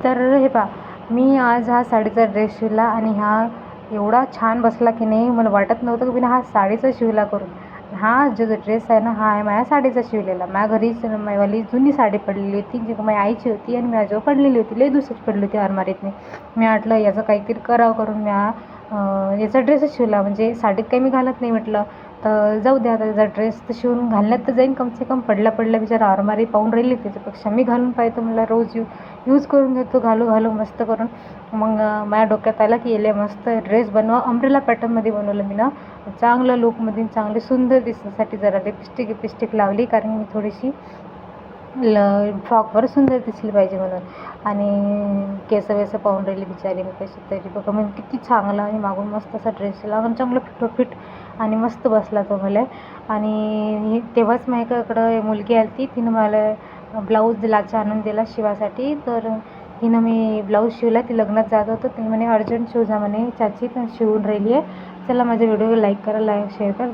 तर हे पहा, मी आज हा साडीचा ड्रेस शिवला आणि हा एवढा छान बसला की नाही, मला वाटत नव्हतं की मी हा साडीचा शिवला करून. हा जो ड्रेस आहे ना, हा आहे माझ्या साडीचा शिवलेला. माझ्या घरीच माझीवाली जुनी साडी पडलेली होती, जी माझ्या आईची होती आणि माझ्याजवळ पडलेली होती, लई दिवसाची पडली होती अलमारीतनी. मी म्हटलं याचं काहीतरी करावं करून मी याचा ड्रेसच शिवला, म्हणजे साडीत काही मी घालत नाही म्हटलं, तर जाऊ द्या आता त्याचा ड्रेस तर शिवून घालण्यात तर जाईन कम से कम. पडला बिचारा अलमारी पाहून राहिली, त्याच्यापेक्षा मी घालून पाहतो मला रोज यूज करून घेतो, घालू मस्त करून. मग माझ्या डोक्यात आलं की याला मस्त ड्रेस बनवा. अम्ब्रेला पॅटर्नमध्ये बनवलं मी ना, चांगलं लुकमध्ये, चांगले सुंदर दिसण्यासाठी जरा लिपस्टिक लावली, कारण मी थोडीशी फ्रॉकवर सुंदर दिसली पाहिजे म्हणून. आणि केस पाहून राहिली बिचारी मी कशी तरी. बघा मी किती चांगला आणि मागून मस्त असा ड्रेस लावून चांगलं फिट आणि मस्त बसला तो मला. आणि तेव्हाच माझ्याकडं मुलगी आली होती, तिनं मला ब्लाऊज लाचा आणून दिला शिवासाठी. तर हिनं मी ब्लाऊज शिवला, ती लग्नात जात होतं, तिने म्हणे अर्जंट शिव जा म्हणे चाची, तर शिवून राहिली आहे. चला माझ्या व्हिडिओला लाईक करा, शेअर करा.